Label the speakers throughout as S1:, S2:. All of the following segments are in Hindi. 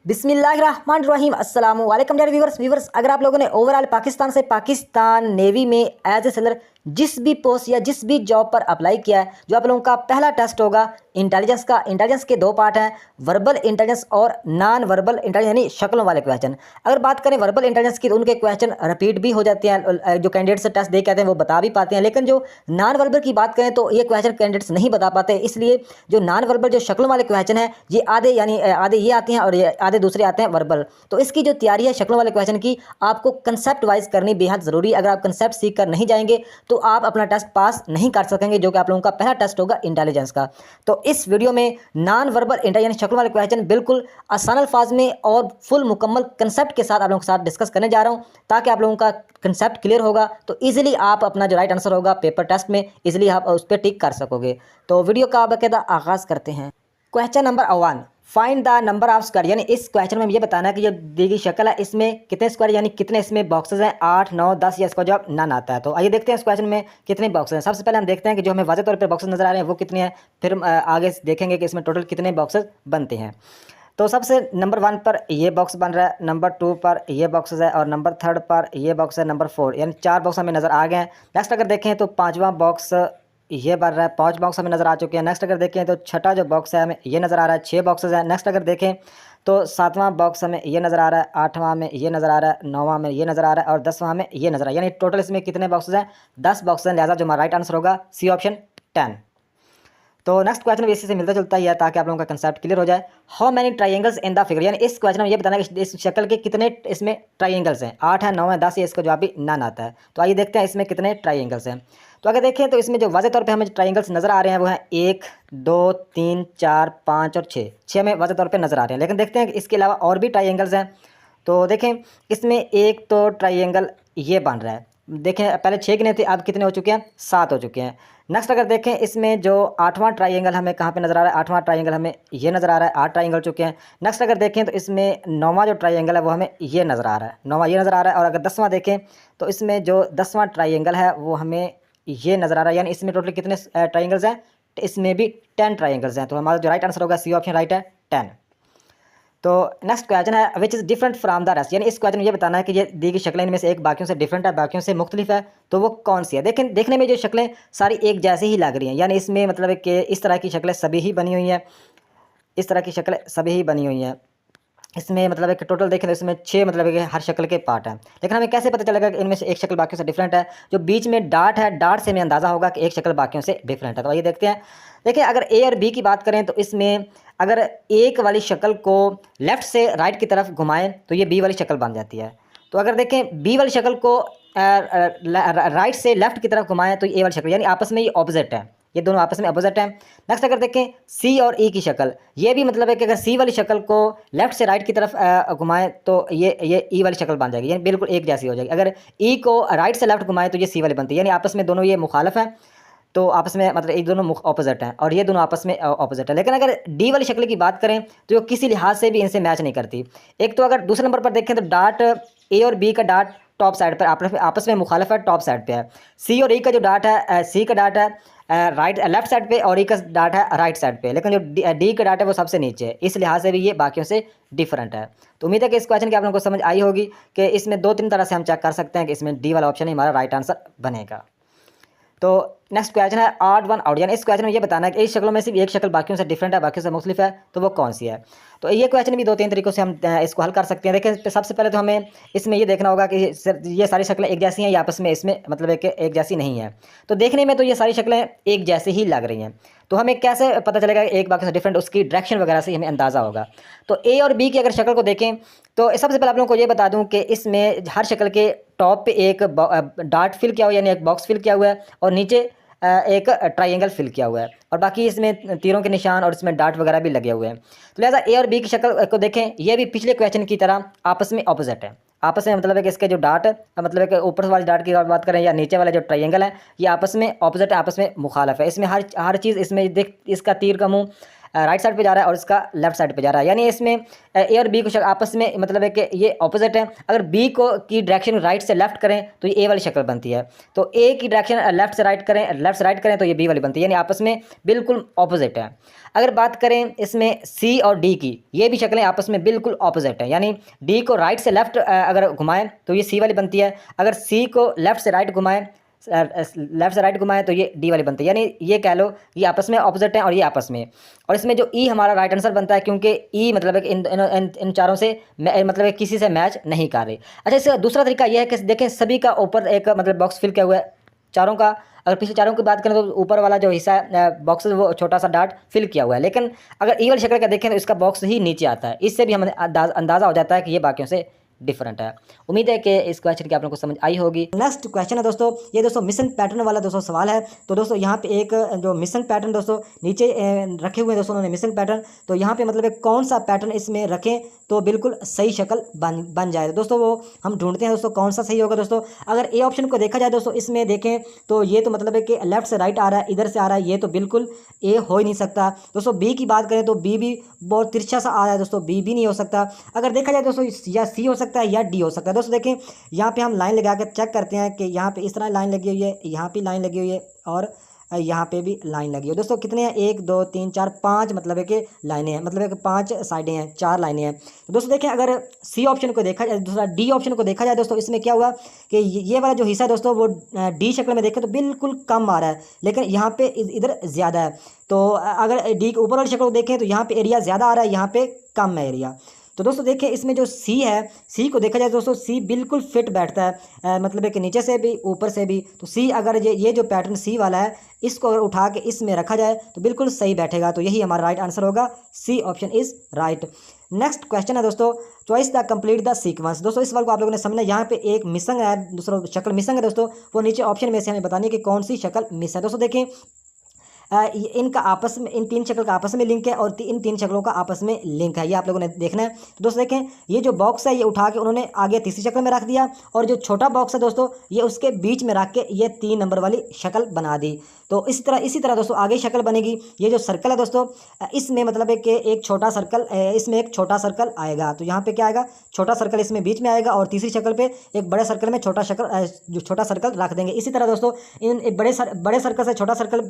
S1: बिस्मिल्लाहिर्रहमानिर्रहीम अस्सलाम वालेकुम डियर व्यूवर्स अगर आप लोगों ने ओवरऑल पाकिस्तान से पाकिस्तान नेवी में एज ए सेलर जिस भी पोस्ट या जिस भी जॉब पर अप्लाई किया है, जो आप लोगों का पहला टेस्ट होगा इंटेलिजेंस के दो पार्ट हैं, वर्बल इंटेलिजेंस और नॉन वर्बल इंटेलिजेंस यानी शक्लों वाले क्वेश्चन। अगर बात करें वर्बल इंटेलिजेंस की तो उनके क्वेश्चन रिपीट भी हो जाते हैं, जो कैंडिडेट से टेस्ट दे के आते हैं वो बता भी पाते हैं, लेकिन जो नॉन वर्बल की बात करें तो ये क्वेश्चन कैंडिडेट्स नहीं बता पाते। इसलिए जो नॉन वर्बल जो शक्लों वाले क्वेश्चन है ये आधे ये आते हैं और ये आधे दूसरे आते हैं वर्बल। तो इसकी जो तैयारी है शक्लों वाले क्वेश्चन की, आपको कंसेप्ट वाइज करनी बेहद ज़रूरी है। अगर आप कंसेप्ट सीख कर नहीं जाएंगे तो आप अपना टेस्ट पास नहीं कर सकेंगे, जो कि आप लोगों का पहला टेस्ट होगा इंटेलिजेंस का। तो इस वीडियो में नॉन वर्बल इंटेलिजेंस शक्लों वाले क्वेश्चन बिल्कुल आसान अल्फाज में और फुल मुकम्मल कंसेप्ट के साथ आप लोगों के साथ डिस्कस करने जा रहा हूं, ताकि आप लोगों का कंसेप्ट क्लियर होगा तो इजीली आप अपना जो राइट आंसर होगा पेपर टेस्ट में इजीली आप उस पर टिक कर सकोगे। तो वीडियो का बाकायदा आगाज़ करते हैं। Question number 1, find the number of square. यानी इस क्वेश्चन में ये बताना है कि जो दी गई शक्ल है इसमें कितने स्क्वायर यानी कितने इसमें बॉक्सेस हैं, 8, 9, 10 या इसका जवाब नन आता है। तो आइए देखते हैं इस क्वेश्चन में कितने बॉक्सेस हैं। सबसे पहले हम देखते हैं कि जो हमें वाज़ेह तौर पर बॉक्सेस नजर आ रहे हैं वो कितने हैं, फिर हम आगे देखेंगे कि इसमें टोटल कितने बॉक्सेस बनते हैं। तो सबसे नंबर 1 पर ये बॉक्स बन रहा है, नंबर 2 पर ये बॉक्सेस है और नंबर 3 पर ये बॉक्स है, नंबर 4 यानी 4 बॉक्स हमें नज़र आ गए हैं। नेक्स्ट अगर देखें तो 5वां बॉक्स ये बन रहा है, 5 बॉक्स हमें नज़र आ चुके हैं। नेक्स्ट अगर देखें तो छठा जो बॉक्स है हमें ये नज़र आ रहा है, 6 बॉक्सेस हैं। नेक्स्ट अगर देखें तो 7वां बॉक्स हमें ये नज़र आ रहा है, 8वां में ये नज़र आ रहा है, 9वां में ये नज़र आ रहा है और 10वां में ये नज़र आ रहा है। यानी टोटल इसमें कितने बॉक्सेस हैं, 10 बॉक्स हैं। लिहाजा जो हमारा राइट आंसर होगा सी ऑप्शन 10। तो नेक्स्ट क्वेश्चन भी इसी से मिलता जुलता ही है, ताकि आप लोगों का कंसेप्ट क्लियर हो जाए। How many triangles in the figure. यानी इस क्वेश्चन में ये बताना है कि इस शक्ल के कितने इसमें ट्राइंगल्स हैं, 8 है, 9 है, 10 है, इसका जवाब भी नन आता है। तो आइए देखते हैं इसमें कितने ट्राइंगल्स हैं। तो अगर देखें तो इसमें जो वाज़ेह तौर पे हमें ट्राइंगल्स नज़र आ रहे हैं वो हैं 1, 2, 3, 4, 5 और 6 में वाज़ेह तौर पे नज़र आ रहे हैं। लेकिन देखते हैं कि इसके अलावा और भी ट्राइंगल्स हैं। तो देखें इसमें एक तो ट्राइंगल ये बन रहा है, देखें पहले 6 गिने थे, अब कितने हो चुके हैं, 7 हो चुके हैं। नेक्स्ट अगर देखें इसमें जो 8वां ट्राइंगल हमें कहाँ पे नज़र आ रहा है, 8वां ट्राइंगल हमें ये नज़र आ रहा है, 8 ट्राइंगल चुके हैं। नेक्स्ट अगर देखें तो इसमें 9वां जो ट्राइंगल है वो हमें ये नज़र आ रहा है, 9वां ये नज़र आ रहा है। और अगर 10वां देखें तो इसमें जो 10वां ट्राइंगल है वो हमें ये नज़र आ रहा है। यानी इसमें टोटल कितने ट्राइंगल्स हैं, इसमें भी 10 ट्राइंगल्स हैं। तो हमारा जो राइट आंसर होगा सी ऑप्शन राइट है 10। तो नेक्स्ट क्वेश्चन है which is different from the rest. यानी इस क्वेश्चन में ये बताना है कि ये दी गई शक्लें इनमें से एक बाकियों से डिफरेंट है, बाकियों से मुख्तलिफ है, तो वो कौन सी है। देखें देखने में जो शक्लें सारी एक जैसी ही लग रही हैं, यानी इसमें मतलब है कि इस तरह की शक्लें सभी ही बनी हुई हैं, इस तरह की शक्लें सभी ही बनी हुई हैं। इसमें मतलब है कि टोटल देखें तो इसमें 6 मतलब है कि हर शक्ल के पार्ट हैं। लेकिन हमें कैसे पता चलेगा कि इनमें से एक शक्ल बाकियों से डिफरेंट है। जो बीच में डार्ट है, डार्ट से हमें अंदाज़ा होगा कि एक शक्ल बाकियों से डिफरेंट है। तो आइए देखते हैं। देखिए अगर ए और बी की बात करें तो इसमें अगर एक वाली शक्ल को लेफ़्ट से राइट की तरफ घुमाएं तो ये बी वाली शक्ल बन जाती है। तो अगर देखें बी वाली शक्ल को राइट से लेफ़्ट की तरफ घुमाएं तो ए वाली शक्ल, यानी आपस में ये ऑपोजिट है, ये दोनों आपस में अपोजिट हैं। नेक्स्ट अगर देखें सी और ई की शक्ल, ये भी मतलब है कि अगर सी वाली शक्ल को लेफ्ट से राइट की तरफ घुमाएं तो ये ई वाली शक्ल बन जाएगी, यानी बिल्कुल एक जैसी हो जाएगी। अगर ई को राइट से लेफ्ट घुमाएं तो ये सी वाली बनती है, यानी आपस में दोनों ये मुखालिफ हैं। तो आपस में मतलब एक दोनों ऑपोजिट हैं और ये दोनों आपस में ऑपोजिट है। लेकिन अगर डी वाली शक्ल की बात करें तो ये किसी लिहाज से भी इनसे मैच नहीं करती। एक तो अगर दूसरे नंबर पर देखें तो डार्ट ए और बी का डार्ट टॉप साइड पर आपस में मुखालिफ है, टॉप साइड पे है। सी और ई का जो डार्ट है, सी का डार्ट है राइट लेफ्ट साइड पे और ई का डार्ट है राइट साइड पे, लेकिन जो डी का डार्ट है वो सबसे नीचे है, इस लिहाज से भी ये बाकियों से डिफरेंट है। तो उम्मीद है कि इस क्वेश्चन की आप लोगों को समझ आई होगी कि इसमें 2-3 तरह से हम चेक कर सकते हैं कि इसमें डी वाला ऑप्शन ही हमारा राइट आंसर बनेगा। तो नेक्स्ट क्वेश्चन है ऑड वन आउट। यानी इस क्वेश्चन में ये बताना है कि इस शक्लों में सिर्फ एक शक्ल बाकियों से डिफरेंट है, बाकियों से मुख्तलिफ है, तो वो कौन सी है। तो ये क्वेश्चन भी 2-3 तरीकों से हम इसको हल कर सकते हैं। देखिए सबसे पहले तो हमें इसमें ये देखना होगा कि ये सारी शक्लें एक जैसी हैं या आपस में इसमें मतलब है कि एक जैसी नहीं है। तो देखने में तो ये सारी शक्लें एक जैसी ही लग रही हैं, तो हमें कैसे पता चलेगा कि एक बाकी से डिफरेंट, उसकी डायरेक्शन वगैरह से हमें अंदाज़ा होगा। तो ए और बी की अगर शक्ल को देखें तो सबसे पहले आप लोगों को ये बता दूं कि इसमें हर शक्ल के टॉप पे एक डार्ट फिल किया हुआ है, यानी एक बॉक्स फिल किया हुआ है, और नीचे एक ट्राइंगल फिल किया हुआ है, और बाकी इसमें तीरों के निशान और इसमें डार्ट वगैरह भी लगे हुए हैं। तो लिहाजा ए और बी की शक्ल को देखें, ये भी पिछले क्वेश्चन की तरह आपस में ऑपोजिट है। आपस में मतलब है कि इसके जो डार्ट मतलब है कि ऊपर वाले डार्ट की बात करें या नीचे वाले जो ट्राइंगल है, ये आपस में ऑपोजिट है, आपस में मुखालिफ है। इसमें हर चीज़ इसमें देख, इसका तीर का मुँह राइट साइड पे जा रहा है और इसका लेफ्ट साइड पे जा रहा है, यानी इसमें ए और बी को आपस में मतलब है कि ये ऑपोजिट है। अगर बी को की डायरेक्शन राइट से लेफ्ट करें तो ये ए वाली शक्ल बनती है, तो ए की डायरेक्शन लेफ्ट से राइट करें, लेफ्ट से राइट करें तो ये बी वाली बनती है, यानी आपस में बिल्कुल ऑपोजिट है। अगर बात करें इसमें सी और डी की, ये भी शक्लें आपस में बिल्कुल ऑपोजिट है, यानी डी को राइट से लेफ्ट अगर घुमाएं तो ये सी वाली बनती है, अगर सी को लेफ्ट से राइट घुमाएं, लेफ्ट से राइट घुमाएं तो ये डी वाली बनती है, यानी ये कह लो ये आपस में ऑपोजिट हैं और ये आपस में। और इसमें जो ई हमारा राइट आंसर बनता है, क्योंकि ई मतलब है कि इन चारों से मतलब है किसी से मैच नहीं कर रही। अच्छा, इसका दूसरा तरीका यह है कि देखें सभी का ऊपर एक मतलब बॉक्स फिल किया हुआ है चारों का। अगर पिछले चारों की बात करें तो ऊपर वाला जो हिस्सा है बॉक्स वो छोटा सा डार्ट फिल किया हुआ है, लेकिन अगर ई वाली शक्ल का देखें तो इसका बॉक्स ही नीचे आता है। इससे भी हमें अंदाज़ा हो जाता है कि ये बाकियों से डिफरेंट है। उम्मीद है कि इस क्वेश्चन की आप लोगों को समझ आई होगी। नेक्स्ट क्वेश्चन है दोस्तों, ये दोस्तों मिशन पैटर्न वाला दोस्तों सवाल है। तो दोस्तों यहाँ पे एक जो मिशन पैटर्न दोस्तों नीचे रखे हुए हैं दोस्तों उन्होंने मिशन पैटर्न, तो यहाँ पे मतलब एक कौन सा पैटर्न इसमें रखें तो बिल्कुल सही शक्ल बन जाए। दोस्तों वो हम ढूंढते हैं दोस्तों कौन सा सही होगा। दोस्तों अगर ए ऑप्शन को देखा जाए दोस्तों, इसमें देखें तो ये तो मतलब है कि लेफ्ट से राइट आ रहा है, इधर से आ रहा है, ये तो बिल्कुल ए हो ही नहीं सकता। दोस्तों बी की बात करें तो बी भी बहुत तिरछा सा आ रहा है दोस्तों, बी भी नहीं हो सकता। अगर देखा जाए दोस्तों या सी हो सकता है या डी हो सकता है। दोस्तों देखें यहाँ पे हम लाइन लगा कर चेक करते हैं कि यहाँ पे इस तरह लाइन लगी हुई है, यहाँ पे लाइन लगी हुई है और यहाँ पे भी लाइन लगी है। दोस्तों कितने हैं, 1 2 3 4 5 मतलब है कि लाइनें हैं, मतलब है कि 5 साइडें हैं, 4 लाइनें हैं। तो दोस्तों देखें अगर सी ऑप्शन को देखा जाए, दूसरा डी ऑप्शन को देखा जाए दोस्तों, इसमें क्या हुआ कि ये वाला जो हिस्सा है दोस्तों वो डी शक्ल में देखें तो बिल्कुल कम आ रहा है, लेकिन यहाँ पे इधर ज़्यादा है। तो अगर डी के ऊपर वाली शक्ल को देखें तो यहाँ पे एरिया ज़्यादा आ रहा है, यहाँ पे कम है एरिया। तो दोस्तों देखें इसमें जो सी है, सी को देखा जाए दोस्तों सी बिल्कुल फिट बैठता है, मतलब है कि नीचे से भी ऊपर से भी। तो सी अगर ये जो पैटर्न सी वाला है इसको अगर उठा के इसमें रखा जाए तो बिल्कुल सही बैठेगा। तो यही हमारा राइट आंसर होगा, C option is right. Next question है दोस्तों, choice the complete the sequence. दोस्तों इस सवाल को आप लोगों ने समझना, यहाँ पे एक मिसिंग है, दूसरा शक्ल मिसिंग है दोस्तों, वो नीचे ऑप्शन में से हमें बतानी है कि कौन सी शक्ल मिस है। दोस्तों देखें इनका आपस में, इन 3 शक्ल का आपस में लिंक है और इन 3 शक्लों का आपस में लिंक है, ये आप लोगों ने देखना है। तो दोस्तों देखें ये जो बॉक्स है ये उठा के उन्होंने आगे तीसरी शक्ल में रख दिया, और जो छोटा बॉक्स है दोस्तों ये उसके बीच में रख के ये 3 नंबर वाली शक्ल बना दी। तो इसी तरह दोस्तों आगे शक्ल बनेगी। ये जो सर्कल है दोस्तों इसमें मतलब है कि एक छोटा सर्कल, इसमें एक छोटा सर्कल आएगा, तो यहाँ पे क्या आएगा, छोटा सर्कल इसमें बीच में आएगा, और तीसरी शक्ल पे एक बड़े सर्कल में छोटा सर्कल रख देंगे। इसी तरह दोस्तों इन बड़े सर्कल से छोटा सर्कल,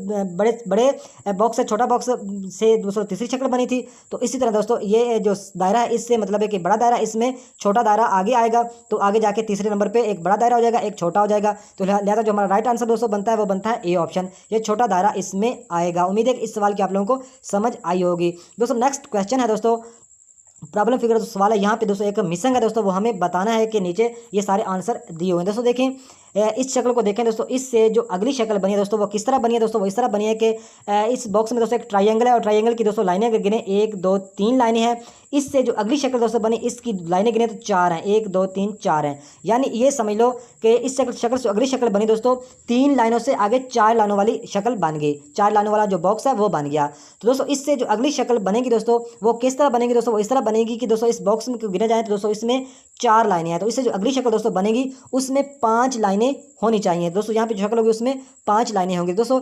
S1: बड़े बॉक्स से छोटा बॉक्स से दोस्तों तीसरी शक्ल बनी थी। तो इसी तरह दोस्तों ये जो दायरा है इससे मतलब है कि बड़ा दायरा, इसमें छोटा दायरा आगे आएगा, तो आगे जाके तीसरे नंबर पे एक बड़ा दायरा हो जाएगा, एक छोटा हो जाएगा। तो लिहाजा जो हमारा राइट आंसर दोस्तों बनता है वो बनता है ए ऑप्शन, ये छोटा दायरा इसमें आएगा। उम्मीद है कि इस सवाल की आप लोगों को समझ आई होगी। दोस्तों नेक्स्ट क्वेश्चन है दोस्तों, प्रॉब्लम फिगर सवाल है। यहाँ पे दोस्तों एक मिसिंग है दोस्तों, वो हमें बताना है कि नीचे ये सारे आंसर दिए हुए हैं। दोस्तों देखें इस शक्ल को देखें दोस्तों, इससे जो अगली शक्ल बनी है दोस्तों वो किस तरह बनी है दोस्तों, वो इस तरह बनी है कि इस बॉक्स में दोस्तों एक ट्राइंगल है, और ट्राइंगल की दोस्तों लाइनें अगर गिने 1 2 3 लाइनें हैं। इससे जो अगली शक्ल दोस्तों बनी इसकी लाइनें गिने तो 4 हैं, 1 2 3 4 हैं, यानी ये समझ लो कि इस शक्ल से अगली शक्ल बनी दोस्तों 3 लाइनों से आगे 4 लाइनों वाली शक्ल बन गई, 4 लाइनों वाला जो बॉक्स है वो बन गया। तो दोस्तों इससे जो अगली शक्ल बनेगी दोस्तों वो किस तरह बनेगी दोस्तों, वो इस तरह बनेगी कि दोस्तों इस बॉक्स में गिने जाए तो दोस्तों इसमें 4 लाइनें हैं, तो इससे जो अगली शक्ल दोस्तों बनेगी उसमें 5 लाइनें होनी चाहिए। दोस्तों यहाँ पे जो शक्ल होगी उसमें 5 लाइनें होंगी। दोस्तों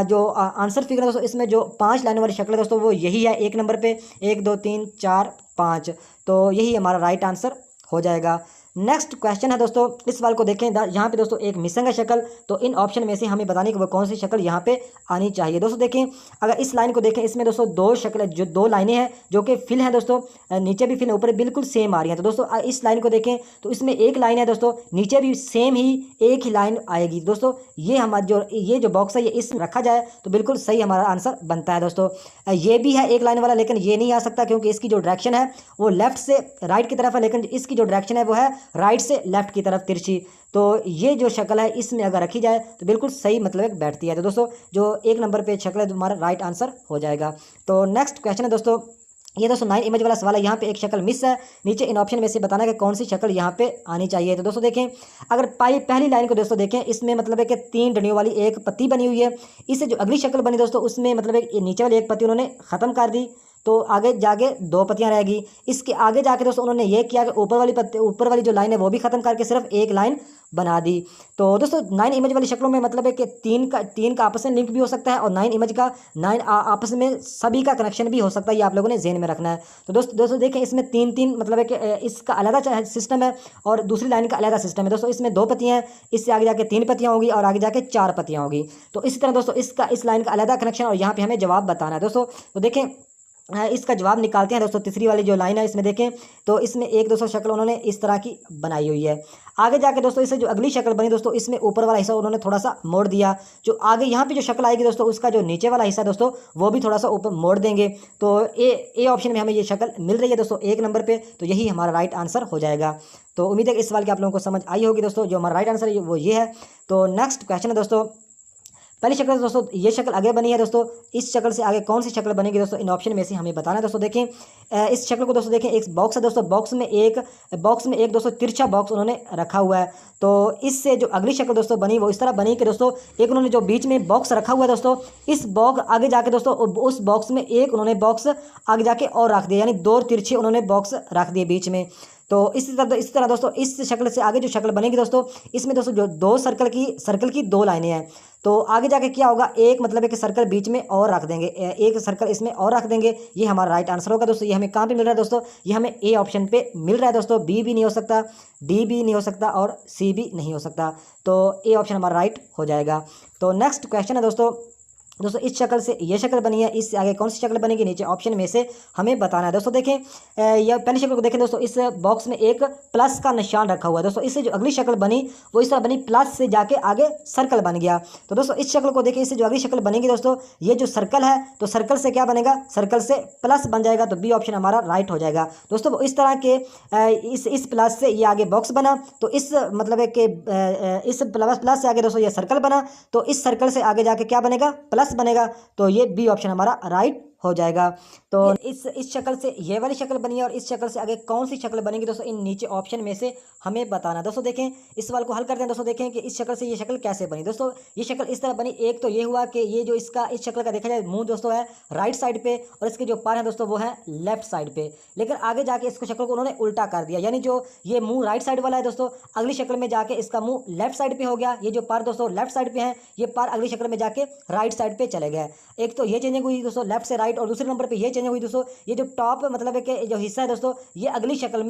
S1: जो आंसर फिगर है दोस्तों इसमें जो 5 लाइनों वाली शक्ल है दोस्तों वो यही है, 1 नंबर पे 1 2 3 4 5, तो यही हमारा राइट आंसर हो जाएगा। नेक्स्ट क्वेश्चन है दोस्तों, इस सवाल को देखें, यहाँ पे दोस्तों एक मिसिंग है शक्ल, तो इन ऑप्शन में से हमें बताने कि वो कौन सी शक्ल यहाँ पे आनी चाहिए। दोस्तों देखें अगर इस लाइन को देखें, इसमें दोस्तों 2 शक्ल, जो 2 लाइनें हैं जो कि फिल हैं दोस्तों, नीचे भी फिल ऊपर बिल्कुल सेम आ रही हैं। तो दोस्तों इस लाइन को देखें तो इसमें एक लाइन है दोस्तों, नीचे भी सेम ही एक ही लाइन आएगी। दोस्तों ये हमारा ये जो बॉक्स है ये इसमें रखा जाए तो बिल्कुल सही हमारा आंसर बनता है। दोस्तों ये भी है एक लाइन वाला, लेकिन ये नहीं आ सकता क्योंकि इसकी जो डायरेक्शन है वो लेफ्ट से राइट की तरफ है, लेकिन इसकी जो डायरेक्शन है वो है राइट से लेफ्ट की तरफ तिरछी। तो ये जो शक्ल है इसमें अगर रखी जाए तो बिल्कुल सही मतलब बैठती है। तो दोस्तों जो 1 नंबर पे शक्ल है तुम्हारा राइट आंसर हो जाएगा। तो नेक्स्ट क्वेश्चन है दोस्तों, ये दोस्तों 9 इमेज वाला सवाल है। यहाँ पे एक शक्ल मिस है, नीचे इन ऑप्शन में से बताना है कि कौन सी शक्ल यहाँ पे आनी चाहिए। तो दोस्तों देखें अगर पहली लाइन को दोस्तों देखें, इसमें मतलब है कि 3 डंडियों वाली एक पत्ती बनी हुई है। इससे जो अगली शक्ल बनी दोस्तों उसमें मतलब एक नीचे वाली एक पत्ती उन्होंने ख़त्म कर दी, तो आगे जाके 2 पत्तियां रहेगी। इसके आगे जाके दोस्तों उन्होंने ये किया कि ऊपर वाली जो लाइन है वो भी ख़त्म करके सिर्फ एक लाइन बना दी। तो दोस्तों 9 इमेज वाली शक्लों में मतलब है कि तीन का आपस में लिंक भी हो सकता है और 9 इमेज का 9 आपस में सभी का कनेक्शन भी हो सकता है। ये आप लोगों ने ज़हन में रखना है। तो दोस्तों देखें, इसमें तीन मतलब है कि इसका अलग सिस्टम है और दूसरी लाइन का अलग सिस्टम है। दोस्तों इसमें 2 पत्तियाँ हैं, इससे आगे जाके 3 पत्तियाँ होगी और आगे जाके 4 पत्तियाँ होगी। तो इसी तरह दोस्तों इस लाइन का अलग कनेक्शन और यहाँ पे हमें जवाब बताना है दोस्तों। तो देखें, इसका जवाब निकालते हैं दोस्तों। तीसरी वाली जो लाइन है इसमें देखें तो इसमें एक दोस्तों शक्ल उन्होंने इस तरह की बनाई हुई है। आगे जाके दोस्तों इससे जो अगली शक्ल बनी दोस्तों, इसमें ऊपर वाला हिस्सा उन्होंने थोड़ा सा मोड़ दिया। जो आगे यहाँ पे जो शक्ल आएगी दोस्तों, उसका जो नीचे वाला हिस्सा दोस्तों वो भी थोड़ा सा ऊपर मोड़ देंगे। तो ए ऑप्शन में हमें ये शक्ल मिल रही है दोस्तों 1 नंबर पे। तो यही हमारा राइट आंसर हो जाएगा। तो उम्मीद है कि इस सवाल की आप लोगों को समझ आई होगी दोस्तों। जो हमारा राइट आंसर है वो ये है। तो नेक्स्ट क्वेश्चन है दोस्तों, पहली शक्ल दोस्तों ये शक्ल आगे बनी है दोस्तों। इस शक्ल से आगे कौन सी शक्ल बनेगी दोस्तों, इन ऑप्शन में से हमें बताना है दोस्तों। देखें इस शक्ल को दोस्तों, देखें एक बॉक्स है दोस्तों, बॉक्स में एक दोस्तों तिरछा बॉक्स उन्होंने रखा हुआ है। तो इससे जो अगली शक्ल दोस्तों बनी वो इस तरह बनी कि दोस्तों एक उन्होंने जो बीच में बॉक्स रखा हुआ है दोस्तों, इस बॉक्स आगे जाके दोस्तों उस बॉक्स में एक उन्होंने बॉक्स आगे जाके और रख दिया, यानी 2 तिरछे उन्होंने बॉक्स रख दिए बीच में। तो इसी तरह दोस्तों इस शक्ल से आगे जो शक्ल बनेगी दोस्तों, इसमें दोस्तों जो 2 सर्कल की 2 लाइनें हैं। तो आगे जाके क्या होगा, एक मतलब है कि सर्कल बीच में और रख देंगे, एक सर्कल इसमें और रख देंगे। ये हमारा राइट आंसर होगा दोस्तों। ये हमें कहाँ पे मिल रहा है दोस्तों, ये हमें ए ऑप्शन पे मिल रहा है दोस्तों। बी भी नहीं हो सकता, डी भी नहीं हो सकता और सी भी नहीं हो सकता। तो ए ऑप्शन हमारा राइट हो जाएगा। तो नेक्स्ट क्वेश्चन है दोस्तों इस शक्ल से ये शक्ल बनी है, इससे आगे कौन सी शक्ल बनेगी, नीचे ऑप्शन में से हमें बताना है दोस्तों। देखें यह पहली शक्ल को देखें दोस्तों, इस बॉक्स में एक प्लस का निशान रखा हुआ है दोस्तों। इससे जो अगली शक्ल बनी वो इस तरह बनी, प्लस से जाके आगे सर्कल बन गया। तो दोस्तों इस शक्ल को देखें, इससे जो अगली शक्ल बनेगी दोस्तों, ये जो सर्कल है तो सर्कल से क्या बनेगा, सर्कल से प्लस बन जाएगा। तो बी ऑप्शन हमारा राइट हो जाएगा दोस्तों। इस तरह के इस प्लस से ये आगे बॉक्स बना, तो इस मतलब है कि इस प्लस से आगे दोस्तों ये सर्कल बना, तो इस सर्कल से आगे जाके क्या बनेगा, प्लस बनेगा। तो ये बी ऑप्शन हमारा राइट हो जाएगा। तो इस शक्ल से ये वाली शक्ल बनी है और इस शक्ल से आगे कौन सी शक्ल बनेगी दोस्तों, इन नीचे ऑप्शन में से हमें बताना। दोस्तों देखें इस सवाल को हल करते हैं दोस्तों। देखें कि इस शक्ल से ये शक्ल कैसे बनी दोस्तों। ये शक्ल इस तरह बनी, एक तो ये हुआ कि ये जो इस शक्ल का देखा जाए मुंह दोस्तों है राइट साइड पे और इसके जो पर है दोस्तों वो है लेफ्ट साइड पे। लेकिन आगे जाके इसको शक्ल को उन्होंने उल्टा कर दिया, यानी जो ये मुंह राइट साइड वाला है दोस्तों, अगली शक्ल में जाके इसका मुंह लेफ्ट साइड पे हो गया। ये जो पर दोस्तों लेफ्ट साइड पे है, ये पर अगली शक्ल में जाके राइट साइड पे चले गए। एक तो ये चेंजिंग हुई दोस्तों लेफ्ट से राइट, और दूसरे नंबर पे ये चेंजिंग हुई दोस्तों, ये जो टॉप मतलब है कि जो हिस्सा है दोस्तों, ये अगली शक्ल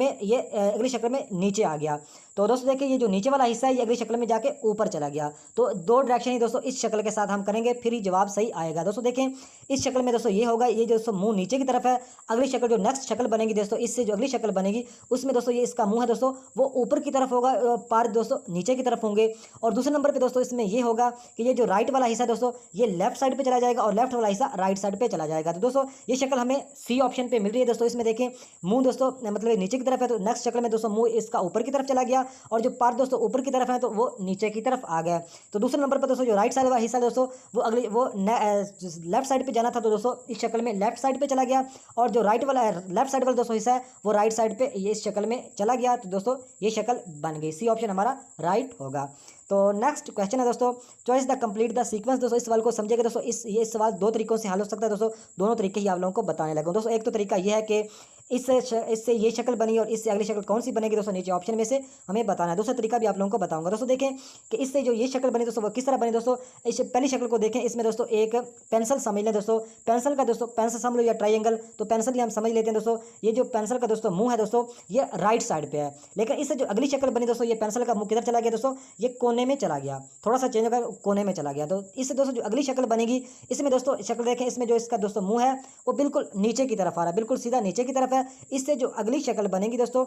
S1: में नीचे आ गया। तो दोस्तों देखिए ये जो नीचे वाला हिस्सा है ये अगली शक्ल में जाके ऊपर चला गया। तो 2 डायरेक्शन ही दोस्तों इस शक्ल के साथ हम करेंगे, फिर ही जवाब सही आएगा। दोस्तों देखें इस शक्ल में दोस्तों ये होगा, ये जो दोस्तों मुंह नीचे की तरफ है। अगली शक्ल जो नेक्स्ट शक्ल बनेगी दोस्तों, इससे जो अगली शक्ल बनेगी उसमें दोस्तों ये इसका मुंह है दोस्तों वो ऊपर की तरफ होगा, पार दोस्तों नीचे की तरफ होंगे। और दूसरे नंबर पे दोस्तों इसमें ये होगा कि ये जो राइट वाला हिस्सा दोस्तों ये लेफ्ट साइड पे चला जाएगा और लेफ्ट वाला हिस्सा राइट साइड पे चला जाएगा। तो दोस्तों ये शक्ल हमें सी ऑप्शन पे मिल रही है दोस्तों। इसमें देखें मुंह दोस्तों मतलब नीचे की तरफ है, तो नेक्स्ट शक्ल में दोस्तों मुंह इसका ऊपर की तरफ चला गया और जो पार दोस्तों ऊपर की तरफ है तो वो नीचे की तरफ आ गया। तो दूसरे नंबर पर दोस्तों जो राइट साइड वाला हिस्सा दोस्तों वो लेफ्ट साइड पे जाना था, तो दोस्तों इस शक्ल में लेफ्ट साइड पे चला गया। और जो लेफ्ट साइड वाला दोस्तों हिस्सा है वो राइट साइड पे ये इस शक्ल में चला गया। तो दोस्तों ये शक्ल बन गई, सी ऑप्शन हमारा राइट होगा। तो नेक्स्ट क्वेश्चन है दोस्तों, choice the complete the sequence. दोस्तों इस सवाल को समझिएगा दोस्तों। ये सवाल 2 तरीकों से हल हो सकता है दोस्तों, दोनों तरीके ही आप लोगों को बताने लगा दोस्तों। एक तो तरीका यह है कि इससे ये शक्ल बनी और इससे अगली शक्ल कौन सी बनेगी दोस्तों, नीचे ऑप्शन में से हमें बताना है। दूसरा तरीका भी आप लोगों को बताऊंगा दोस्तों। देखें कि इससे जो ये शक्ल बनी दोस्तों वो किस तरह बनी दोस्तों। इस पहली शक्ल को देखें, इसमें दोस्तों एक पेंसिल समझ लें दोस्तों। पेंसिल समझ लो या ट्राइंगल, तो पेंसिल ही हम समझ लेते हैं दोस्तों। ये जो पेंसिल का दोस्तों मुंह है दोस्तों ये राइट साइड पे है, लेकिन इससे जो अगली शक्ल बनी दोस्तों ये पेंसिल का मुंह किधर चला गया दोस्तों, ये कोने में चला गया, थोड़ा सा चेंज होकर कोने में चला गया। तो इससे दोस्तों जो अगली शक्ल बनेगी इसमें दोस्तों शक्ल देखें, इसमें जो इसका दोस्तों मुंह है वो बिल्कुल नीचे की तरफ आ रहा है, बिल्कुल सीधा नीचे की तरफ है। इससे जो अगली शक्ल बनेगी दोस्तों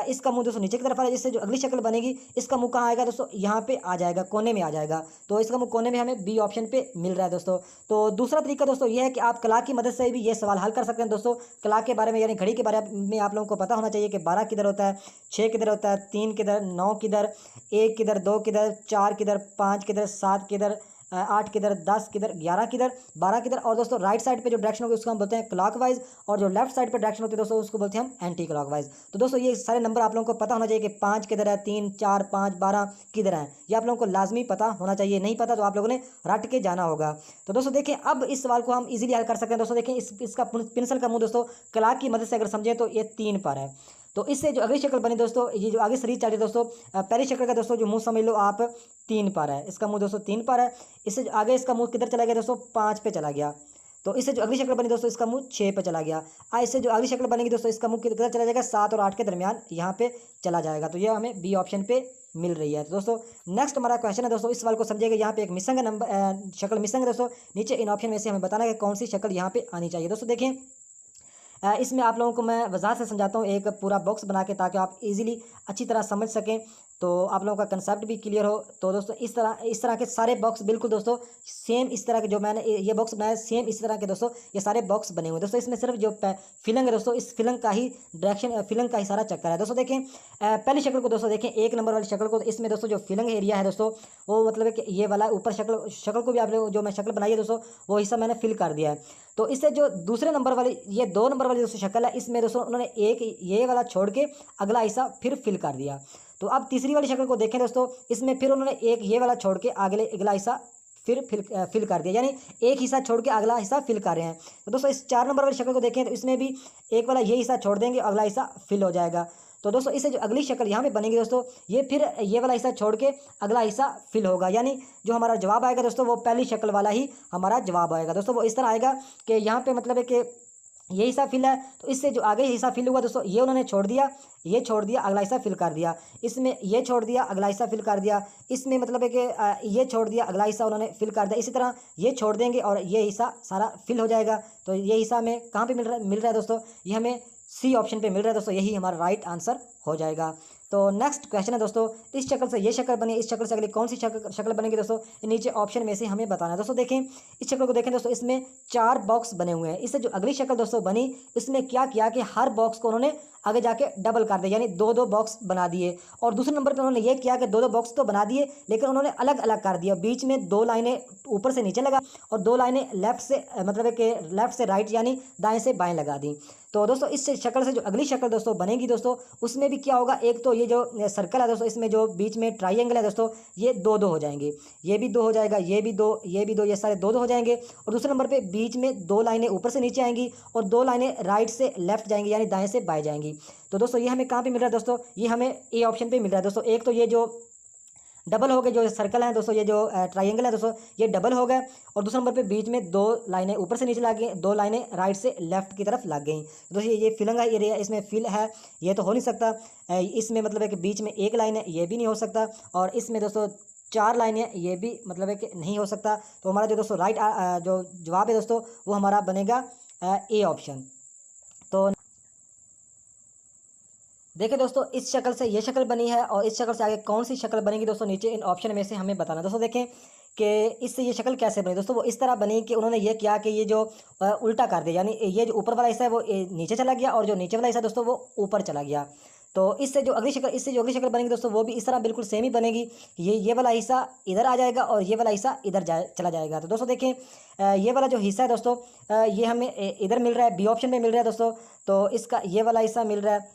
S1: इसका मुंह दोस्तों नीचे की तरफ आ रहा है। इससे जो अगली शक्ल बनेगी इसका मुंह कहाँ आएगा दोस्तों, यहाँ पे आ जाएगा, कोने में आ जाएगा। तो इसका मुंह कोने में हमें बी ऑप्शन पे मिल रहा है दोस्तों। तो दूसरा तरीका दोस्तों ये है कि आप कला की मदद से भी ये सवाल हल कर सकते हैं दोस्तों। कला के बारे में यानी घड़ी के बारे में आप लोगों को पता होना चाहिए कि 12 किधर होता है, 6 किधर होता है, 3 किधर, 9 किधर, 1 किधर, 2 किधर, 4 किधर, 5 किधर, 7 किधर, 8 किधर, 10 किधर, 11 किधर, 12 किधर। और दोस्तों राइट साइड पे जो डायरेक्शन होगी उसको हम बोलते हैं क्लॉकवाइज, और जो लेफ्ट साइड पे डायरेक्शन होती है दोस्तों उसको बोलते हैं हम एंटी क्लॉकवाइज। तो दोस्तों ये सारे नंबर आप लोगों को पता होना चाहिए कि 5 किधर है, 3, 4, 5, 12 किधर है, ये आप लोगों को लाजमी पता होना चाहिए। नहीं पता तो आप लोगों ने रट के जाना होगा। तो दोस्तों देखें अब इस सवाल को हम इजीली हल कर सकते हैं दोस्तों। देखें इसका पेंसिल का मुंह दोस्तों कला की मदद से अगर समझें तो ये 3 पर है। तो इससे जो अगली शक्ल बनी दोस्तों, ये जो आगे सीरीज चल रही है दोस्तों, पहली शक्ल का दोस्तों जो मुंह समझ लो आप 3 पर है, इसका मुंह दोस्तों 3 पर है। इससे जो आगे इसका मुंह किधर चला गया दोस्तों, 5 पे चला गया। तो इससे जो अगली शक्ल बनी दोस्तों, इसका मुंह 6 पे चला गया। इससे जो अगली शक्ल बनेगी दोस्तों, इसका मुंह किधर चला जाएगा, 7 और 8 के दरमियान यहाँ पे चला जाएगा। तो ये हमें बी ऑप्शन पे मिल रही है। तो दोस्तों नेक्स्ट हमारा क्वेश्चन है दोस्तों, इस सवाल को समझिएगा। यहाँ पे एक मिसिंग नंबर शक्ल मिसिंग है दोस्तों। नीचे इन ऑप्शन में से हमें बताना है कि कौन सी शक्ल यहाँ पे आनी चाहिए। दोस्तों देखें, इसमें आप लोगों को मैं वजाहत से समझाता हूँ एक पूरा बॉक्स बना के, ताकि आप इजीली अच्छी तरह समझ सकें, तो आप लोगों का कंसेप्ट भी क्लियर हो। तो दोस्तों इस तरह के सारे बॉक्स बिल्कुल दोस्तों सेम इस तरह के जो मैंने ये बॉक्स बनाया, सेम इस तरह के दोस्तों ये सारे बॉक्स बने हुए दोस्तों। इसमें सिर्फ जो फिलिंग है दोस्तों, इस फिलिंग का ही डायरेक्शन, फिलिंग का ही सारा चक्कर है दोस्तों। देखें पहली शक्ल को दोस्तों, देखें 1 नंबर वाली शक्ल को, तो इसमें दोस्तों जो फिलिंग एरिया है दोस्तों, वो मतलब है कि ये वाला ऊपर शक्ल को भी आप लोग जो मैं शक्ल बनाई है दोस्तों, वो हिस्सा मैंने फिल कर दिया है। तो इससे जो दूसरे नंबर वाली, ये 2 नंबर वाली दोस्तों शक्ल है, इसमें दोस्तों उन्होंने एक ये वाला छोड़ के अगला हिस्सा फिर फिल कर दिया। तो अब तीसरी वाली शक्ल को देखें दोस्तों, इसमें फिर उन्होंने एक ये वाला छोड़ के अगला हिस्सा फिर फिल कर दिया, यानी एक हिस्सा छोड़ के अगला हिस्सा फिल कर रहे हैं। तो दोस्तों इस 4 नंबर वाली शक्ल को देखें, तो इसमें भी एक वाला ये हिस्सा छोड़ देंगे, अगला हिस्सा फिल हो जाएगा। तो दोस्तों इससे जो अगली शक्ल यहाँ पे बनेगी दोस्तों, ये फिर ये वाला हिस्सा छोड़ के अगला हिस्सा फिल होगा, यानी जो हमारा जवाब आएगा दोस्तों, वो पहली शक्ल वाला ही हमारा जवाब आएगा दोस्तों। वो इस तरह आएगा कि यहाँ पे मतलब है कि ये हिस्सा फिल है, तो इससे जो आगे हिस्सा फिल हुआ दोस्तों, ये उन्होंने छोड़ दिया, ये छोड़ दिया, अगला हिस्सा फिल कर दिया। इसमें ये छोड़ दिया, अगला हिस्सा फिल कर दिया। इसमें मतलब है कि ये छोड़ दिया, अगला हिस्सा उन्होंने फिल कर दिया। इसी तरह ये छोड़ देंगे और ये हिस्सा सारा फिल हो जाएगा। तो ये हिस्सा हमें कहाँ पे मिल रहा है दोस्तों, ये हमें सी ऑप्शन पे मिल रहा है दोस्तों। यही हमारा राइट आंसर हो जाएगा। तो नेक्स्ट क्वेश्चन है दोस्तों, इस शक्ल से ये शक्ल बनी, इस शक्ल से अगली कौन सी शक्ल बनेगी दोस्तों, नीचे ऑप्शन में से हमें बताना है दोस्तों। देखें इस शक्ल को देखें दोस्तों, इसमें 4 बॉक्स बने हुए हैं। इससे जो अगली शक्ल दोस्तों बनी, इसमें क्या किया कि हर बॉक्स को उन्होंने आगे जाके डबल कर दिया, यानी 2-2 बॉक्स बना दिए। और दूसरे नंबर पर उन्होंने ये किया कि 2-2 बॉक्स तो बना दिए, लेकिन उन्होंने अलग अलग कर दिया। बीच में 2 लाइनें ऊपर से नीचे लगा और 2 लाइनें लेफ्ट से मतलब है कि लेफ्ट से राइट यानी दाएं से बाएं लगा दी। तो दोस्तों इस शक्ल से जो अगली शक्ल दोस्तों बनेगी दोस्तों, उसमें भी क्या होगा, एक तो ये जो सर्कल है दोस्तों, इसमें जो बीच में ट्राइंगल है दोस्तों, ये 2-2 हो जाएंगे, ये भी 2 हो जाएगा, ये भी 2, ये भी 2, ये सारे 2-2 हो जाएंगे। और दूसरे नंबर पे बीच में 2 लाइनें ऊपर से नीचे आएंगी और 2 लाइनें राइट से लेफ्ट जाएंगी, यानी दाएं से बाएं जाएंगी। तो दोस्तों ये हमें कहाँ पे मिल रहा है दोस्तों, ये हमें ए ऑप्शन पे मिल रहा है दोस्तों। एक तो ये जो डबल हो गए, जो सर्कल है दोस्तों, ये जो ट्राइंगल है दोस्तों, ये डबल हो गए। और दूसरे नंबर पे बीच में 2 लाइनें ऊपर से नीचे लग गई, 2 लाइनें राइट से लेफ्ट की तरफ लग गई। दोस्तों ये फिलिंग है एरिया, इसमें फिल है, ये तो हो नहीं सकता। इसमें मतलब है कि बीच में 1 लाइन है, ये भी नहीं हो सकता। और इसमें दोस्तों 4 लाइनें, ये भी मतलब है कि नहीं हो सकता। तो हमारा जो दोस्तों राइट जो जवाब है दोस्तों, वो हमारा बनेगा ए ऑप्शन। तो देखिए दोस्तों, इस शक्ल से ये शक्ल बनी है और इस शक्ल से आगे कौन सी शक्ल बनेगी दोस्तों, नीचे इन ऑप्शन में से हमें बताना। दोस्तों देखें कि इससे ये शक्ल कैसे बनी दोस्तों, वो इस तरह बनी कि उन्होंने ये किया कि ये जो उल्टा कर दिया, यानी ये जो ऊपर वाला हिस्सा है वो नीचे चला गया और जो नीचे वाला हिस्सा दोस्तों वो ऊपर चला गया। तो इससे जो अगली शक्ल बनेगी दोस्तों, वो भी इस तरह बिल्कुल सेम ही बनेगी। ये वाला हिस्सा इधर आ जाएगा और ये वाला हिस्सा इधर चला जाएगा। तो दोस्तों देखें, ये वाला जो हिस्सा है दोस्तों, ये हमें इधर मिल रहा है, बी ऑप्शन में मिल रहा है दोस्तों। तो इसका ये वाला हिस्सा मिल रहा है,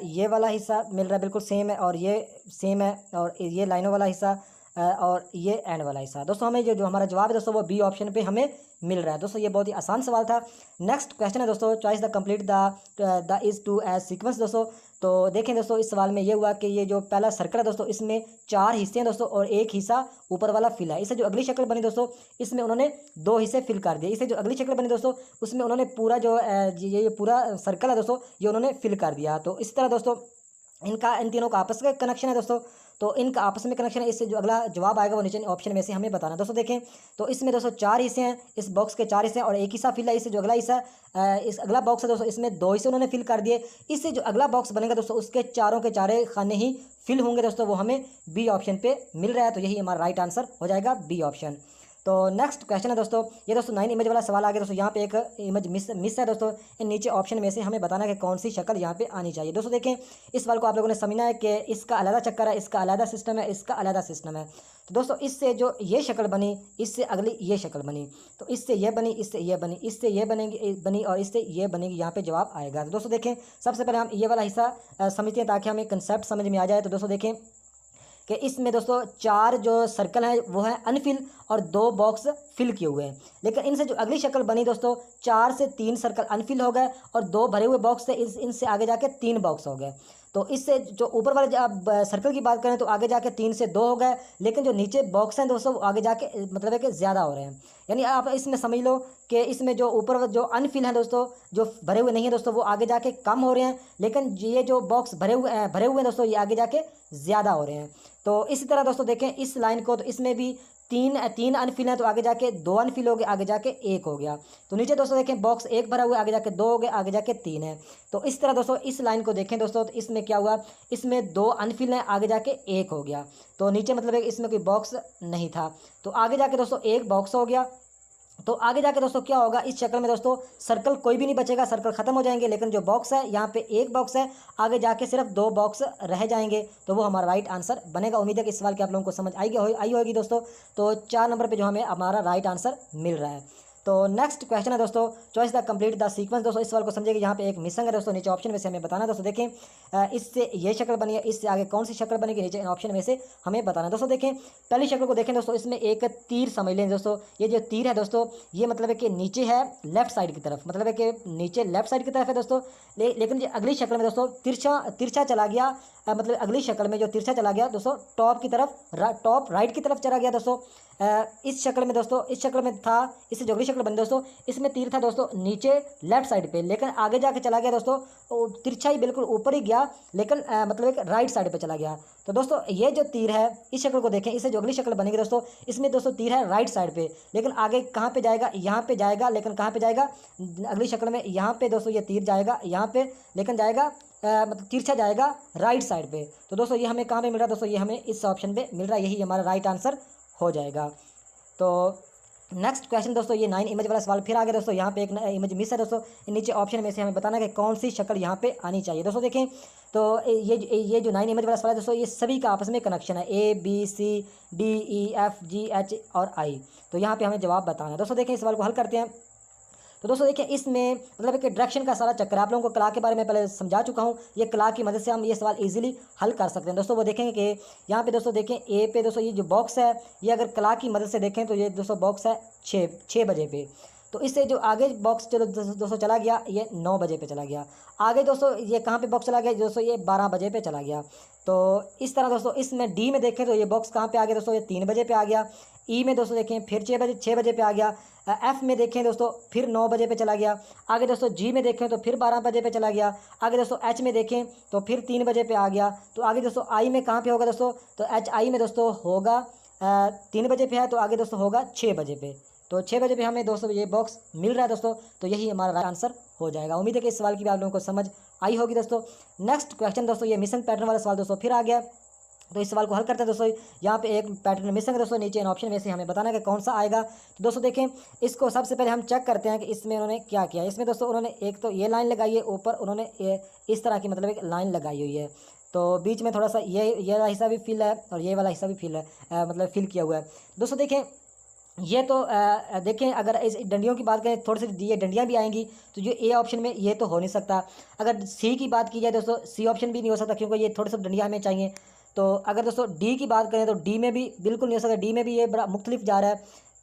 S1: ये वाला हिस्सा मिल रहा है, बिल्कुल सेम है, और ये सेम है, और ये लाइनों वाला हिस्सा और ये एंड वाला हिस्सा। दोस्तों हमें जो हमारा जवाब है दोस्तों, वो बी ऑप्शन पे हमें मिल रहा है। दोस्तों ये बहुत ही आसान सवाल था। नेक्स्ट क्वेश्चन है दोस्तों, choice the complete the is to as sequence दोस्तों। तो देखें दोस्तों, इस सवाल में ये हुआ कि ये जो पहला सर्कल है दोस्तों, इसमें 4 हिस्से हैं दोस्तों और एक हिस्सा ऊपर वाला फिल है। इससे जो अगली शक्ल बनी दोस्तों, इसमें उन्होंने 2 हिस्से फिल कर दिए। इससे जो अगली शक्ल बनी दोस्तों, उसमें उन्होंने पूरा जो ये पूरा सर्कल है दोस्तों, ये उन्होंने फिल कर दिया। तो इस तरह दोस्तों इन तीनों का आपस का कनेक्शन है दोस्तों। तो इनका आपस में कनेक्शन है, इससे जो अगला जवाब आएगा वो नीचे ऑप्शन में से हमें बताना। दोस्तों देखें, तो इसमें दोस्तों 4 हिस्से हैं, इस बॉक्स के 4 हिस्से हैं और एक हिस्सा फिल है। इससे जो अगला हिस्सा इस अगला बॉक्स है दोस्तों, इसमें 2 हिस्से उन्होंने फिल कर दिए। इससे जो अगला बॉक्स बनेगा दोस्तों, उसके चारों के चारे खाने ही फिल होंगे दोस्तों, वो हमें बी ऑप्शन पे मिल रहा है। तो यही हमारा राइट आंसर हो जाएगा, बी ऑप्शन। तो नेक्स्ट क्वेश्चन है दोस्तों, ये दोस्तों 9 इमेज वाला सवाल आ गया दोस्तों। यहाँ पे एक इमेज मिस है दोस्तों। इन नीचे ऑप्शन में से हमें बताना है कि कौन सी शक्ल यहाँ पे आनी चाहिए। दोस्तों देखें, इस सवाल को आप लोगों ने समझना है कि इसका अलग चक्कर है, इसका अलग सिस्टम है, इसका अलग सिस्टम है। तो दोस्तों इससे जो ये शक्ल बनी, इससे अगली ये शक्ल बनी, तो इससे ये बनी, इससे ये बनी, इससे ये बनी और इससे ये बनेगी। यहाँ पे जवाब आएगा। तो दोस्तों देखें, सबसे पहले हम ये वाला हिस्सा समझते हैं ताकि हमें कंसेप्ट समझ में आ जाए। तो दोस्तों देखें, कि इसमें दोस्तों 4 जो सर्कल हैं वो है अनफिल और 2 बॉक्स फिल किए हुए हैं। लेकिन इनसे जो अगली शक्ल बनी दोस्तों 4 से 3 सर्कल अनफिल हो गए और 2 भरे हुए बॉक्स थे, इनसे आगे जाके 3 बॉक्स हो गए। तो इससे जो ऊपर वाले अब सर्कल की बात करें तो आगे जाके 3 से 2 हो गए, लेकिन जो नीचे बॉक्स हैं दोस्तों वो आगे जाके मतलब है कि ज़्यादा हो रहे हैं। यानी आप इसमें समझ लो कि इसमें जो ऊपर जो अनफिल हैं दोस्तों, जो भरे हुए नहीं हैं दोस्तों, वो आगे जाके कम हो रहे हैं, लेकिन ये जो बॉक्स भरे हुए हैं दोस्तों, ये आगे जाके ज़्यादा हो रहे हैं। तो इसी तरह दोस्तों देखें इस लाइन को, तो इसमें भी तीन अनफिल हैं, तो आगे जाके 2 अनफिल हो गए, आगे जाके 1 हो गया। तो नीचे दोस्तों देखें बॉक्स 1 भरा हुआ है, आगे जाके 2 हो गए, आगे जाके 3 है। तो इस तरह दोस्तों इस लाइन को देखें दोस्तों, तो इसमें क्या हुआ, इसमें 2 अनफिल हैं, आगे जाके 1 हो गया। तो नीचे मतलब है इसमें कोई बॉक्स नहीं था, तो आगे जाके दोस्तों 1 बॉक्स हो गया। तो आगे जाके दोस्तों क्या होगा, इस चक्कर में दोस्तों सर्कल कोई भी नहीं बचेगा, सर्कल खत्म हो जाएंगे, लेकिन जो बॉक्स है यहाँ पे 1 बॉक्स है, आगे जाके सिर्फ 2 बॉक्स रह जाएंगे, तो वो हमारा राइट आंसर बनेगा। उम्मीद है कि इस सवाल की आप लोगों को समझ आई होगी दोस्तों। तो 4 नंबर पे जो हमें हमारा राइट आंसर मिल रहा है। तो नेक्स्ट क्वेश्चन है दोस्तों, choice the complete the sequence. दोस्तों इस सवाल को समझिए कि यहाँ पे एक मिसिंग है दोस्तों, नीचे ऑप्शन में से हमें बताना है दोस्तों। देखें इससे ये शक्ल बनी है, इससे आगे कौन सी शक्ल बनेगी, नीचे इन ऑप्शन में से हमें बताना है दोस्तों। देखें पहली शक्ल को देखें दोस्तों, इसमें एक तीर समझ लें दोस्तों। ये जो तीर है दोस्तों, ये मतलब है कि नीचे है लेफ्ट साइड की तरफ, मतलब है कि नीचे लेफ्ट साइड की तरफ है दोस्तों। लेकिन जो अगली शक्ल में दोस्तों तिरछा चला गया, मतलब अगली शक्ल में जो तिरछा चला गया दोस्तों टॉप की तरफ, टॉप राइट की तरफ चला गया दोस्तों। इस शक्ल में दोस्तों, इस शक्ल में था, इससे जो अगली शक्ल बनी दोस्तों, इसमें तीर था दोस्तों नीचे लेफ्ट साइड पे, लेकिन आगे जाके चला गया दोस्तों, तो तिरछा ही बिल्कुल ऊपर ही गया, लेकिन मतलब एक राइट साइड पे चला गया। तो दोस्तों ये जो तीर है, इस शक्ल को देखें, इससे जो अगली शक्ल बनेगी दोस्तों, इसमें दोस्तों तीर है राइट साइड पे, लेकिन आगे कहाँ पे जाएगा, यहाँ पे जाएगा, लेकिन कहाँ पे जाएगा, अगली शक्ल में यहाँ पे दोस्तों ये तीर जाएगा यहाँ पे, लेकिन जाएगा मतलब तिरछा जाएगा राइट साइड पे। तो दोस्तों ये हमें कहाँ पे मिल रहा है दोस्तों, ये हमें इस ऑप्शन पे मिल रहा है, यही हमारा राइट आंसर हो जाएगा। तो नेक्स्ट क्वेश्चन दोस्तों, ये 9 इमेज वाला सवाल फिर आ गया दोस्तों। यहाँ पे एक इमेज मिस है दोस्तों, नीचे ऑप्शन में से हमें बताना है कि कौन सी शक्ल यहाँ पे आनी चाहिए दोस्तों। देखें तो ये जो 9 इमेज वाला सवाल है दोस्तों, ये सभी का आपस में कनेक्शन है, ABCDEFGH और I। तो यहाँ पे हमें जवाब बताना है दोस्तों। देखें इस सवाल को हल करते हैं। तो दोस्तों देखिए इसमें मतलब एक डायरेक्शन का सारा चक्कर, आप लोगों को कला के बारे में पहले समझा चुका हूँ, ये कला की मदद से हम ये सवाल इजीली हल कर सकते हैं दोस्तों। वो देखेंगे कि यहाँ पे दोस्तों देखें ए पे दोस्तों ये जो बॉक्स है, ये अगर कला की मदद से देखें तो ये दोस्तों बॉक्स है 6 बजे पे। तो इससे जो आगे बॉक्स चलो दोस्तों चला गया, ये 9 बजे पे चला गया। आगे दोस्तों ये कहाँ पे बॉक्स चला गया दोस्तों, ये 12 बजे पे चला गया। तो इस तरह दोस्तों इसमें डी में देखें तो ये बॉक्स कहाँ पे आ गया दोस्तों, ये 3 बजे पे आ गया। ई में दोस्तों देखें फिर 6 बजे पे आ गया। एफ में देखें दोस्तों फिर 9 बजे पे चला गया। आगे दोस्तों जी में देखें तो फिर 12 बजे पे चला गया। आगे दोस्तों एच में देखें तो फिर 3 बजे पे आ गया। तो आगे दोस्तों आई में कहाँ पे होगा दोस्तों, तो एच आई में दोस्तों होगा 3 बजे पे है, तो आगे दोस्तों होगा 6 बजे पे। तो 6 बजे पे हमें दोस्तों ये बॉक्स मिल रहा है दोस्तों, तो यही हमारा राइट आंसर हो जाएगा। उम्मीद है कि इस सवाल की भी आप लोगों को समझ आई होगी दोस्तों। नेक्स्ट क्वेश्चन दोस्तों, ये मिशन पैटर्न वाला सवाल दोस्तों फिर आ गया। तो इस सवाल को हल करते हैं दोस्तों। यहाँ पे एक पैटर्न मिसिंग है दोस्तों, नीचे इन ऑप्शन में से हमें बताना है कि कौन सा आएगा। तो दोस्तों देखें इसको सबसे पहले हम चेक करते हैं कि इसमें उन्होंने क्या किया। इसमें दोस्तों उन्होंने एक तो ये लाइन लगाई है, ऊपर उन्होंने इस तरह की मतलब एक लाइन लगाई हुई है। तो बीच में थोड़ा सा ये वाला हिस्सा भी फिल है और ये वाला हिस्सा भी फिल है, मतलब फिल किया हुआ है दोस्तों। देखें ये तो देखें अगर इस डंडियों की बात करें, थोड़ी सी ये डंडियाँ भी आएंगी, तो जो ए ऑप्शन में ये तो हो नहीं सकता। अगर सी की बात की जाए दोस्तों, सी ऑप्शन भी नहीं हो सकता, क्योंकि ये थोड़ी सी डंडियाँ हमें चाहिए। तो अगर दोस्तों डी की बात करें तो डी में भी बिल्कुल नहीं हो सकता, डी में भी ये बड़ा मुख्तलिफ जा रहा है।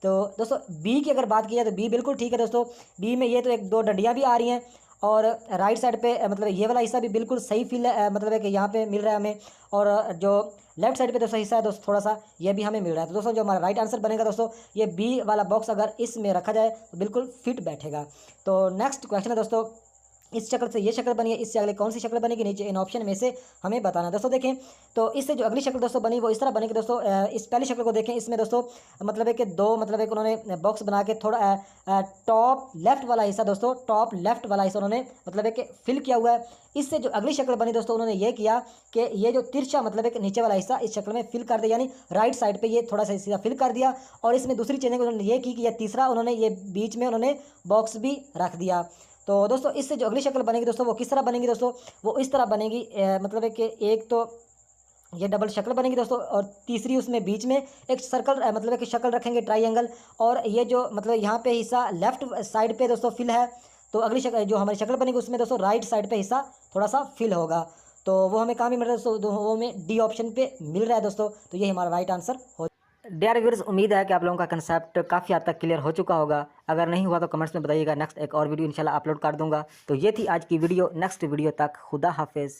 S1: तो दोस्तों बी की अगर बात की जाए तो बी बिल्कुल ठीक है दोस्तों। बी में ये तो 1-2 डंडियाँ भी आ रही हैं, और राइट साइड पे मतलब ये वाला हिस्सा भी बिल्कुल सही फील है, मतलब है कि यहाँ पे मिल रहा है हमें। और जो लेफ्ट साइड पे दोस्तों हिस्सा है दोस्तों थोड़ा सा ये भी हमें मिल रहा है। तो दोस्तों जो हमारा राइट आंसर बनेगा दोस्तों, ये बी वाला बॉक्स अगर इसमें रखा जाए तो बिल्कुल फिट बैठेगा। तो नेक्स्ट क्वेश्चन है दोस्तों, इस शक्ल से ये शक्ल बनी है, इससे अगले कौन सी शक्ल बनेगी, नीचे इन ऑप्शन में से हमें बताना दोस्तों। देखें तो इससे जो अगली शक्ल दोस्तों बनी वो इस तरह बनेगी दोस्तों। इस पहली शक्ल को देखें, इसमें दोस्तों मतलब है कि 2 मतलब एक उन्होंने बॉक्स बना के थोड़ा टॉप लेफ्ट वाला हिस्सा दोस्तों, टॉप लेफ्ट वाला हिस्सा उन्होंने मतलब है कि फिल किया हुआ है। इससे जो अगली शक्ल बनी दोस्तों, उन्होंने ये किया कि ये जो तिरछा मतलब एक नीचे वाला हिस्सा इस शक्ल में फिल कर दिया, यानी राइट साइड पे ये थोड़ा सा सीधा फिल कर दिया। और इसमें दूसरी चेंजिंग उन्होंने ये की कि तीसरा उन्होंने ये बीच में उन्होंने बॉक्स भी रख दिया। तो दोस्तों इससे जो अगली शक्ल बनेगी दोस्तों वो किस तरह बनेगी दोस्तों, वो इस तरह बनेगी, मतलब है कि एक तो ये डबल शक्ल बनेगी दोस्तों, और तीसरी उसमें बीच में एक सर्कल मतलब है कि शक्ल रखेंगे ट्राइंगल। और ये जो मतलब यहाँ पे हिस्सा लेफ्ट साइड पे दोस्तों फिल है, तो अगली शक्ल जो हमारी शक्ल बनेगी उसमें दोस्तों राइट साइड पे हिस्सा थोड़ा सा फिल होगा। तो वो हमें कहाँ भी मिल रहा है दोस्तों, वो हमें डी ऑप्शन पे मिल रहा है दोस्तों। तो ये हमारा राइट आंसर हो। डियर व्यूअर्स, उम्मीद है कि आप लोगों का कंसेप्ट काफ़ी हद तक क्लियर हो चुका होगा। अगर नहीं हुआ तो कमेंट्स में बताइएगा, नेक्स्ट एक और वीडियो इंशाल्लाह अपलोड कर दूंगा। तो ये थी आज की वीडियो, नेक्स्ट वीडियो तक खुदा हाफिज़।